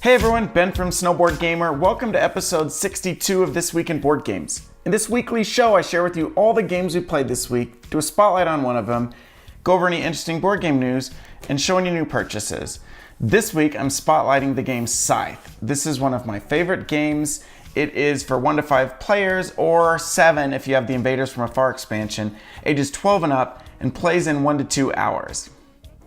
Hey everyone, Ben from Snowboard Gamer. Welcome to episode 62 of This Week in Board Games. In this weekly show, I share with you all the games we played this week, do a spotlight on one of them, go over any interesting board game news, and showing you new purchases. This week, I'm spotlighting the game Scythe. This is one of my favorite games. It is for 1 to 5 players, or 7 if you have the Invaders from Afar expansion, ages 12 and up, and plays in 1 to 2 hours.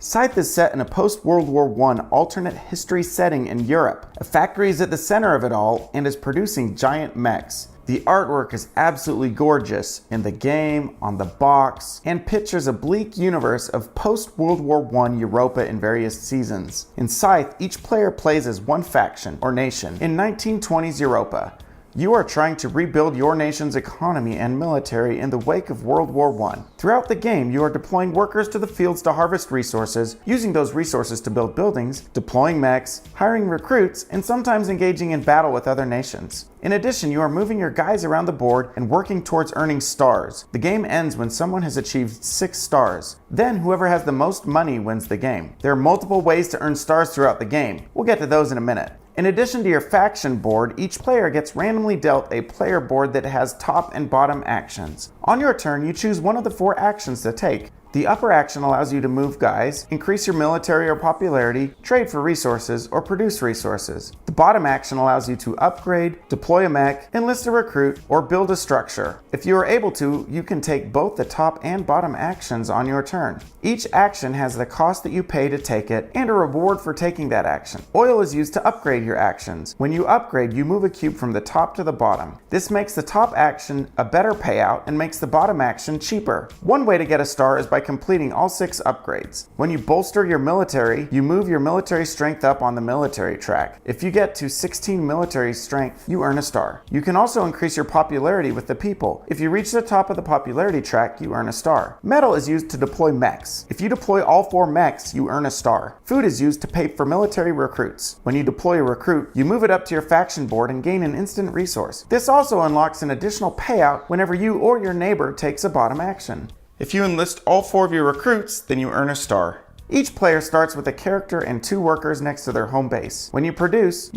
Scythe is set in a post-World War I alternate history setting in Europe. A factory is at the center of it all and is producing giant mechs. The artwork is absolutely gorgeous in the game, on the box, and pictures a bleak universe of post-World War I Europa in various seasons. In Scythe, each player plays as one faction or nation in 1920s Europa. You are trying to rebuild your nation's economy and military in the wake of World War I. Throughout the game, you are deploying workers to the fields to harvest resources, using those resources to build buildings, deploying mechs, hiring recruits, and sometimes engaging in battle with other nations. In addition, you are moving your guys around the board and working towards earning stars. The game ends when someone has achieved 6 stars. Then whoever has the most money wins the game. There are multiple ways to earn stars throughout the game. We'll get to those in a minute. In addition to your faction board, each player gets randomly dealt a player board that has top and bottom actions. On your turn, you choose one of the 4 actions to take. The upper action allows you to move guys, increase your military or popularity, trade for resources, or produce resources. The bottom action allows you to upgrade, deploy a mech, enlist a recruit, or build a structure. If you are able to, you can take both the top and bottom actions on your turn. Each action has the cost that you pay to take it and a reward for taking that action. Oil is used to upgrade your actions. When you upgrade, you move a cube from the top to the bottom. This makes the top action a better payout and makes the bottom action cheaper. One way to get a star is by completing all 6 upgrades. When you bolster your military, you move your military strength up on the military track. If you get to 16 military strength, you earn a star. You can also increase your popularity with the people. If you reach the top of the popularity track, you earn a star. Metal is used to deploy mechs. If you deploy all 4 mechs, you earn a star. Food is used to pay for military recruits. When you deploy a recruit, you move it up to your faction board and gain an instant resource. This also unlocks an additional payout whenever you or your neighbor takes a bottom action. If you enlist all 4 of your recruits, then you earn a star. Each player starts with a character and 2 workers next to their home base. When you produce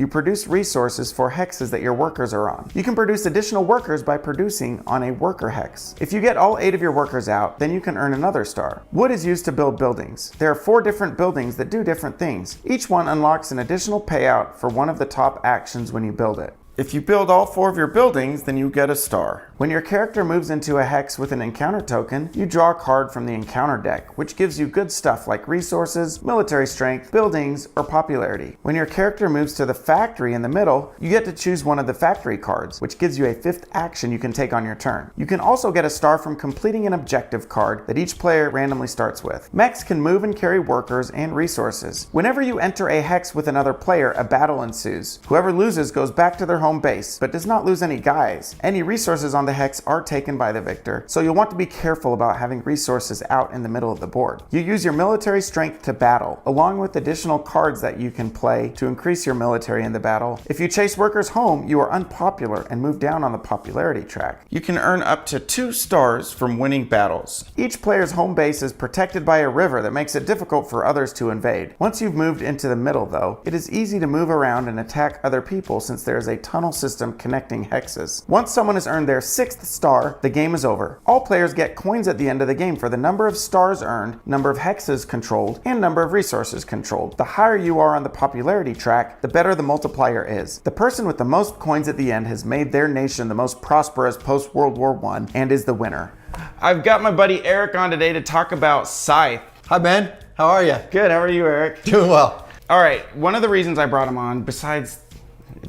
resources for hexes that your workers are on. You can produce additional workers by producing on a worker hex. If you get all 8 of your workers out, then you can earn another star. Wood is used to build buildings. There are 4 different buildings that do different things. Each one unlocks an additional payout for one of the top actions when you build it. If you build all 4 of your buildings, then you get a star. When your character moves into a hex with an encounter token, you draw a card from the encounter deck, which gives you good stuff like resources, military strength, buildings, or popularity. When your character moves to the factory in the middle, you get to choose one of the factory cards, which gives you a 5th action you can take on your turn. You can also get a star from completing an objective card that each player randomly starts with. Mechs can move and carry workers and resources. Whenever you enter a hex with another player, a battle ensues. Whoever loses goes back to their home base, but does not lose any guys. Any resources on the hex are taken by the victor, so you'll want to be careful about having resources out in the middle of the board. You use your military strength to battle, along with additional cards that you can play to increase your military in the battle. If you chase workers home, you are unpopular and move down on the popularity track. You can earn up to 2 stars from winning battles. Each player's home base is protected by a river that makes it difficult for others to invade. Once you've moved into the middle though, it is easy to move around and attack other people since there is a tunnel system connecting hexes. Once someone has earned their 6th star, the game is over. All players get coins at the end of the game for the number of stars earned, number of hexes controlled, and number of resources controlled. The higher you are on the popularity track, the better the multiplier is. The person with the most coins at the end has made their nation the most prosperous post-World War I and is the winner. I've got my buddy Arik on today to talk about Scythe. Hi Ben, how are you? Good, how are you, Arik? Doing well. All right, one of the reasons I brought him on, besides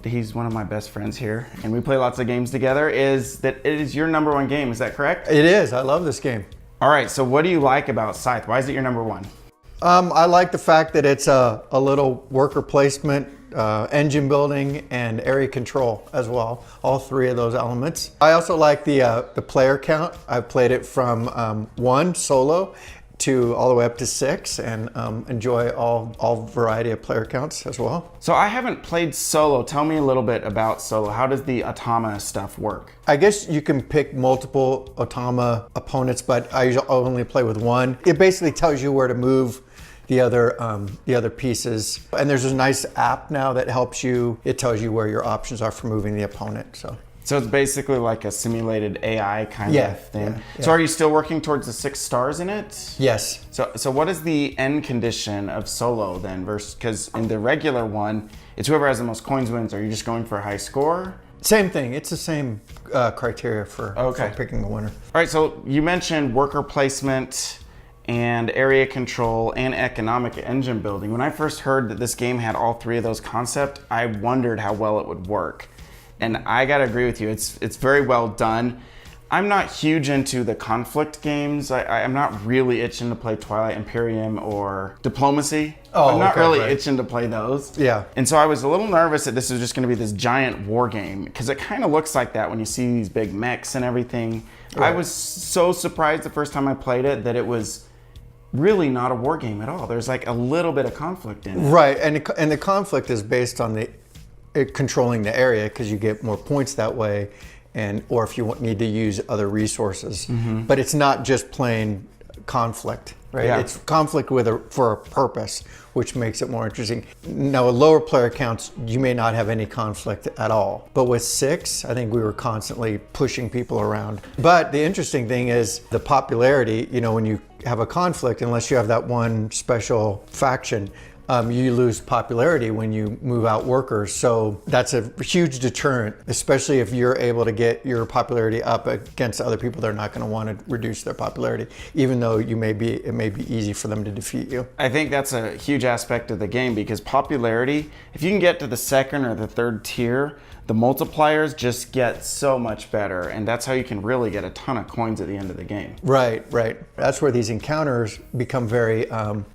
he's one of my best friends here and we play lots of games together, is that it is your number 1 game. Is that correct? It is. I love this game. All right, so what do you like about Scythe? Why is it your number 1? I like the fact that it's a little worker placement, engine building, and area control as well. All 3 of those elements. I also like the player count. I've played it from 1 solo to all the way up to 6, and enjoy all variety of player counts as well. So I haven't played solo. Tell me a little bit about solo. How does the Automa stuff work? I guess you can pick multiple Automa opponents, but I usually only play with one. It basically tells you where to move the other pieces. And there's a nice app now that helps you. It tells you where your options are for moving the opponent. So it's basically like a simulated AI kind of thing. Yeah. So are you still working towards the 6 stars in it? Yes. So what is the end condition of solo then versus, because in the regular one, it's whoever has the most coins wins. Are you just going for a high score? Same thing. It's the same criteria for picking the winner. All right, so you mentioned worker placement and area control and economic engine building. When I first heard that this game had all 3 of those concepts, I wondered how well it would work. And I gotta agree with you, it's very well done. I'm not huge into the conflict games. I'm not really itching to play Twilight Imperium or Diplomacy. I'm not really itching to play those. Yeah. And so I was a little nervous that this was just gonna be this giant war game, because it kind of looks like that when you see these big mechs and everything. Right. I was so surprised the first time I played it that it was really not a war game at all. There's like a little bit of conflict in it. Right, and the conflict is based on controlling the area, because you get more points that way, or if you need to use other resources. But it's not just plain conflict, right? Yeah. It's conflict for a purpose, which makes it more interesting. Now, with lower player counts, you may not have any conflict at all. But with 6, I think we were constantly pushing people around. But the interesting thing is the popularity. When you have a conflict, unless you have that one special faction, you lose popularity when you move out workers. So that's a huge deterrent, especially if you're able to get your popularity up against other people. They're not going to want to reduce their popularity, even though it may be easy for them to defeat you. I think that's a huge aspect of the game, because popularity, if you can get to the 2nd or the 3rd tier, the multipliers just get so much better, and that's how you can really get a ton of coins at the end of the game. Right. That's where these encounters become very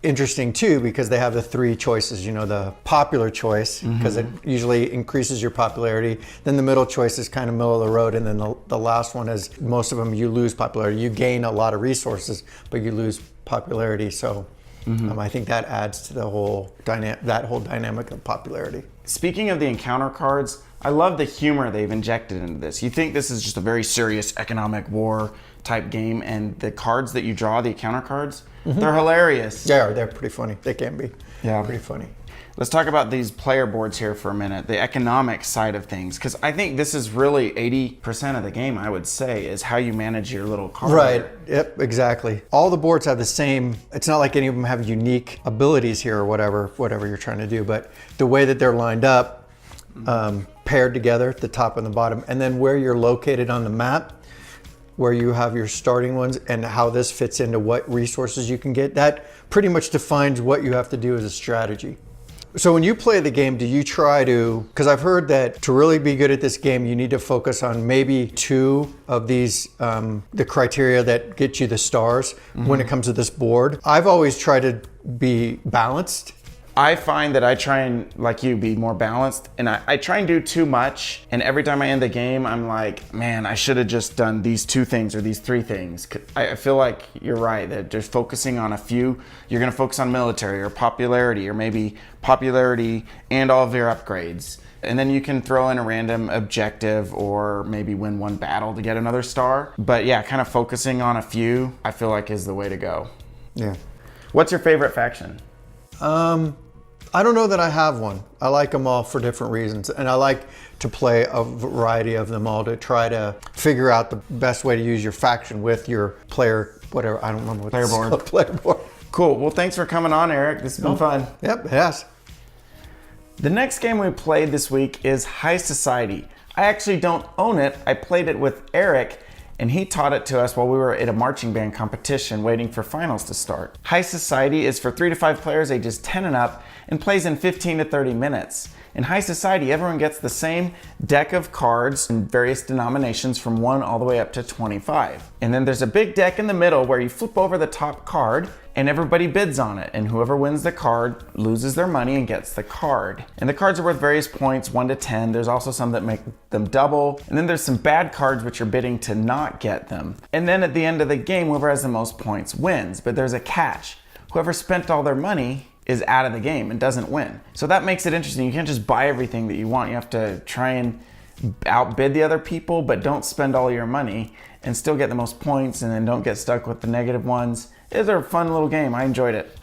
interesting too, because they have the 3 choices. The popular choice, because it usually increases your popularity. Then the middle choice is kind of middle of the road, and then the last one is, most of them you lose popularity. You gain a lot of resources, but you lose popularity. So I think that adds to the whole dynamic of popularity. Speaking of the encounter cards, I love the humor they've injected into this. You think this is just a very serious economic war type game, and the cards that you draw, the encounter cards, they're hilarious. Yeah, they're pretty funny. They can be. Yeah. Pretty funny. Let's talk about these player boards here for a minute, the economic side of things, because I think this is really 80% of the game, I would say, is how you manage your little card. Right, yep, exactly. All the boards have the same, it's not like any of them have unique abilities here or whatever you're trying to do, but the way that they're lined up, paired together at the top and the bottom, and then where you're located on the map, where you have your starting ones, and how this fits into what resources you can get, that pretty much defines what you have to do as a strategy. So when you play the game, do you try to, because I've heard that to really be good at this game, you need to focus on maybe 2 of these, the criteria that get you the stars when it comes to this board. I've always tried to be balanced. I find that I try and, like you, be more balanced, and I try and do too much, and every time I end the game, I'm like, man, I should have just done these 2 things or these 3 things. I feel like you're right, that just focusing on a few, you're gonna focus on military or popularity, or maybe popularity and all of your upgrades. And then you can throw in a random objective or maybe win 1 battle to get another star. But yeah, kind of focusing on a few, I feel like is the way to go. Yeah. What's your favorite faction? I don't know that I have one. I like them all for different reasons, and I like to play a variety of them all to try to figure out the best way to use your faction with your player, whatever, I don't remember what player board. Player board. Cool. Well, thanks for coming on, Arik. This has been fun. Yep, it has. The next game we played this week is High Society. I actually don't own it. I played it with Arik, and he taught it to us while we were at a marching band competition waiting for finals to start. High Society is for 3 to 5 players ages 10 and up and plays in 15 to 30 minutes. In High Society, everyone gets the same deck of cards in various denominations from 1 all the way up to 25. And then there's a big deck in the middle where you flip over the top card and everybody bids on it, and whoever wins the card loses their money and gets the card. And the cards are worth various points, 1 to 10. There's also some that make them double. And then there's some bad cards which are bidding to not get them. And then at the end of the game, whoever has the most points wins. But there's a catch. Whoever spent all their money is out of the game and doesn't win. So that makes it interesting. You can't just buy everything that you want. You have to try and outbid the other people, but don't spend all your money and still get the most points, and then don't get stuck with the negative ones. It's a fun little game. I enjoyed it.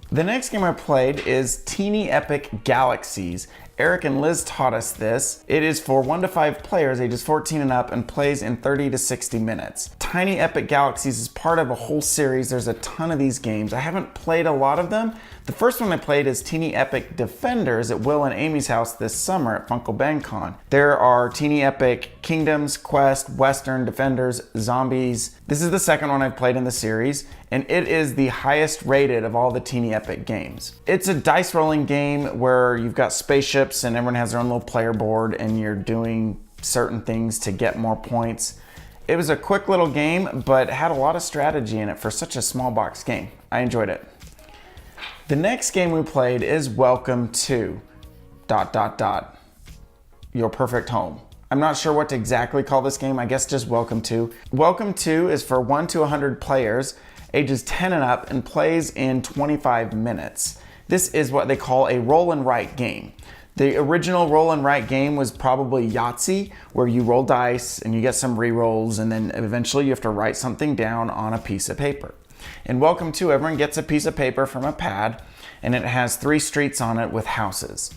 The next game I played is Teeny Epic Galaxies. Arik and Liz taught us this. It is for 1 to 5 players ages 14 and up and plays in 30 to 60 minutes. Tiny Epic Galaxies is part of a whole series. There's a ton of these games. I haven't played a lot of them. The first one I played is Teeny Epic Defenders at Will and Amy's house this summer at Funko BangCon. There are Teeny Epic Kingdoms, Quest, Western, Defenders, Zombies. This is the second one I've played in the series, and it is the highest rated of all the Teeny Epic games. It's a dice rolling game where you've got spaceships and everyone has their own little player board and you're doing certain things to get more points. It was a quick little game, but had a lot of strategy in it for such a small box game. I enjoyed it. The next game we played is Welcome to ... Your Perfect Home. I'm not sure what to exactly call this game. I guess just Welcome to. Welcome to is for 1 to 100 players, ages 10 and up, and plays in 25 minutes. This is what they call a roll and write game. The original roll and write game was probably Yahtzee, where you roll dice and you get some re-rolls, and then eventually you have to write something down on a piece of paper. In Welcome to, everyone gets a piece of paper from a pad, and it has 3 streets on it with houses.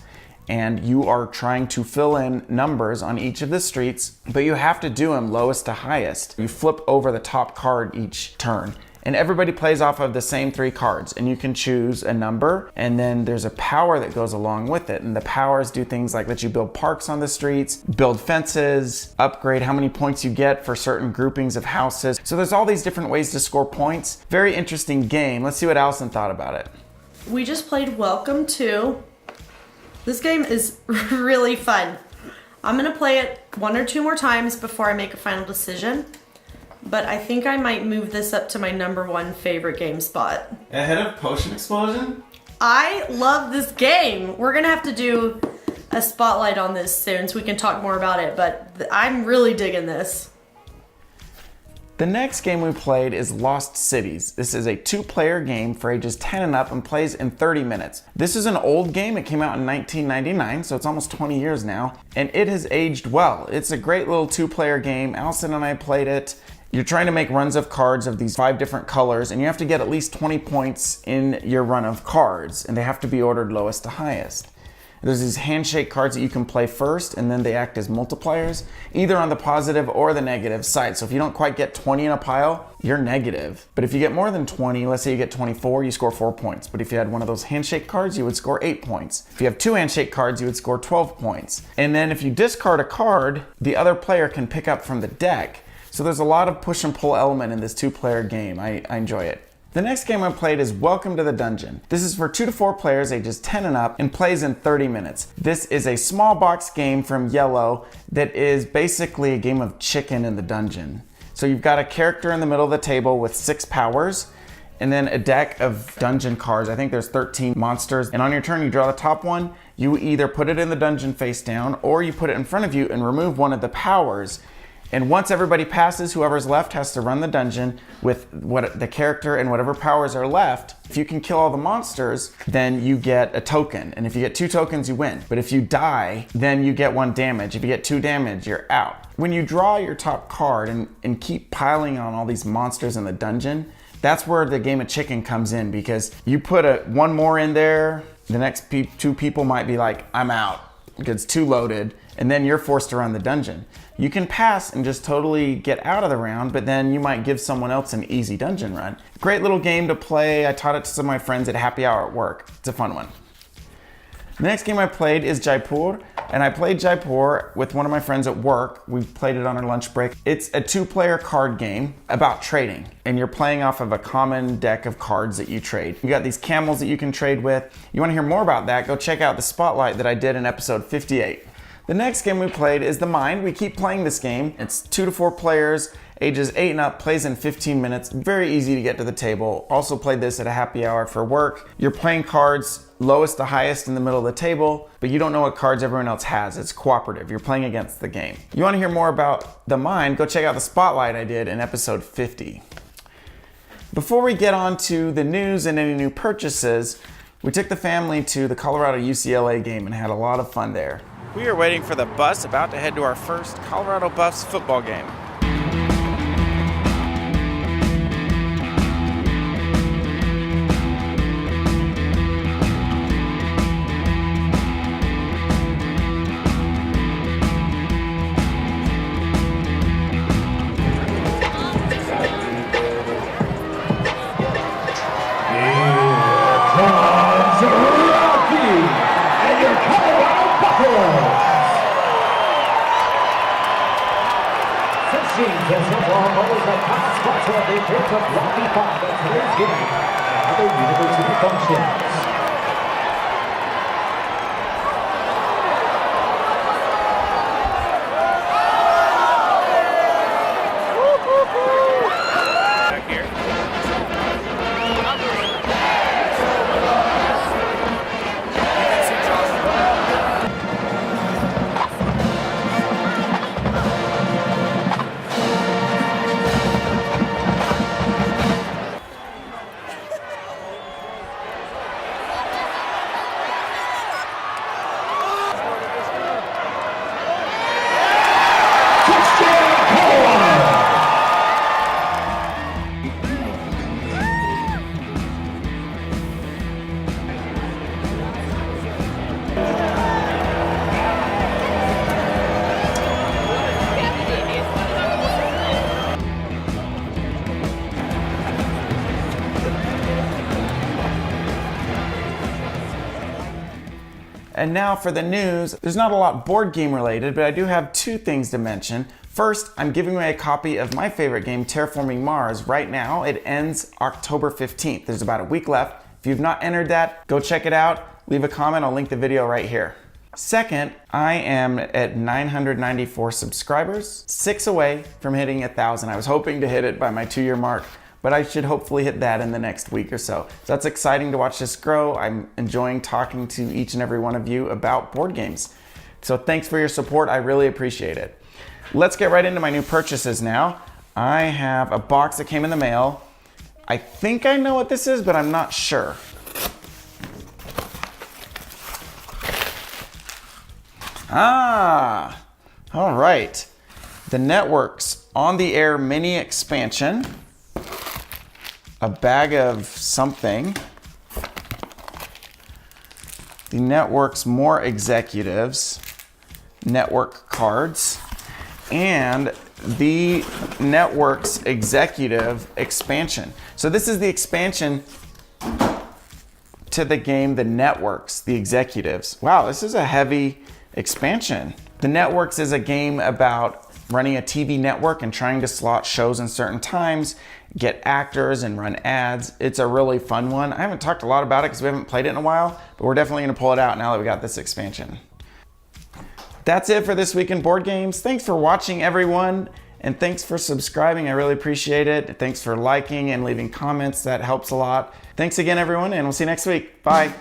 And you are trying to fill in numbers on each of the streets, but you have to do them lowest to highest. You flip over the top card each turn. And everybody plays off of the same 3 cards, and you can choose a number, and then there's a power that goes along with it. And the powers do things like let you build parks on the streets, build fences, upgrade how many points you get for certain groupings of houses. So there's all these different ways to score points. Very interesting game. Let's see what Allison thought about it. We just played Welcome to. This game is really fun. I'm gonna play it 1 or 2 more times before I make a final decision. But I think I might move this up to my #1 favorite game spot. Ahead of Potion Explosion? I love this game. We're gonna have to do a spotlight on this soon so we can talk more about it, but I'm really digging this. The next game we played is Lost Cities. This is a 2-player game for ages 10 and up and plays in 30 minutes. This is an old game. It came out in 1999, so it's almost 20 years now, and it has aged well. It's a great little 2-player game. Allison and I played it. You're trying to make runs of cards of these 5 different colors, and you have to get at least 20 points in your run of cards, and they have to be ordered lowest to highest. There's these handshake cards that you can play first, and then they act as multipliers, either on the positive or the negative side. So if you don't quite get 20 in a pile, you're negative. But if you get more than 20, let's say you get 24, you score 4 points. But if you had one of those handshake cards, you would score 8 points. If you have 2 handshake cards, you would score 12 points. And then if you discard a card, the other player can pick up from the deck. So there's a lot of push and pull element in this 2-player game. I enjoy it. The next game I played is Welcome to the Dungeon. This is for 2 to 4 players ages 10 and up and plays in 30 minutes. This is a small box game from Yellow that is basically a game of chicken in the dungeon. So you've got a character in the middle of the table with 6 powers, and then a deck of dungeon cards. I think there's 13 monsters. And on your turn, you draw the top one. You either put it in the dungeon face down, or you put it in front of you and remove one of the powers. And once everybody passes, whoever's left has to run the dungeon with what the character and whatever powers are left. If you can kill all the monsters, then you get a token. And if you get 2 tokens, you win. But if you die, then you get 1 damage. If you get 2 damage, you're out. When you draw your top card and keep piling on all these monsters in the dungeon, that's where the game of chicken comes in, because you put 1 more in there, the next 2 people might be like, I'm out. It's too loaded, and then you're forced to run the dungeon. You can pass and just totally get out of the round, but then you might give someone else an easy dungeon run. Great little game to play. I taught it to some of my friends at happy hour at work. It's a fun one. The next game I played is Jaipur, and I played Jaipur with one of my friends at work. We played it on our lunch break. It's a 2-player card game about trading, and you're playing off of a common deck of cards that you trade. You got these camels that you can trade with. You want to hear more about that? Go check out the spotlight that I did in episode 58. The next game we played is The Mind. We keep playing this game. It's 2 to 4 players, ages 8 and up, plays in 15 minutes. Very easy to get to the table. Also played this at a happy hour for work. You're playing cards lowest to highest in the middle of the table, but you don't know what cards everyone else has. It's cooperative. You're playing against the game. You want to hear more about The Mind? Go check out the spotlight I did in episode 50. Before we get on to the news and any new purchases, we took the family to the Colorado UCLA game and had a lot of fun there. We are waiting for the bus, about to head to our first Colorado Buffs football game. for the hit of lucky part of today's game, other university functions. And now for the news. There's not a lot board game related, but I do have two things to mention. First, I'm giving away a copy of my favorite game, Terraforming Mars. Right now, it ends October 15th. There's about a week left. If you've not entered that, go check it out. Leave a comment, I'll link the video right here. Second, I am at 994 subscribers, 6 away from hitting 1,000. I was hoping to hit it by my 2-year mark, but I should hopefully hit that in the next week or so. So that's exciting to watch this grow. I'm enjoying talking to each and every one of you about board games. So thanks for your support, I really appreciate it. Let's get right into my new purchases now. I have a box that came in the mail. I think I know what this is, but I'm not sure. Ah, all right. The Networks On the Air mini expansion. A bag of something. The Networks More Executives, network cards, and the Networks Executive expansion. So this is the expansion to the game, The Networks, the Executives. Wow, this is a heavy expansion. The Networks is a game about running a TV network and trying to slot shows in certain times, get actors and run ads. It's a really fun one. I haven't talked a lot about it because we haven't played it in a while, but we're definitely gonna pull it out now that we got this expansion. That's it for this week in board games. Thanks for watching, everyone, and thanks for subscribing. I really appreciate it. Thanks for liking and leaving comments. That helps a lot. Thanks again, everyone, and we'll see you next week. Bye.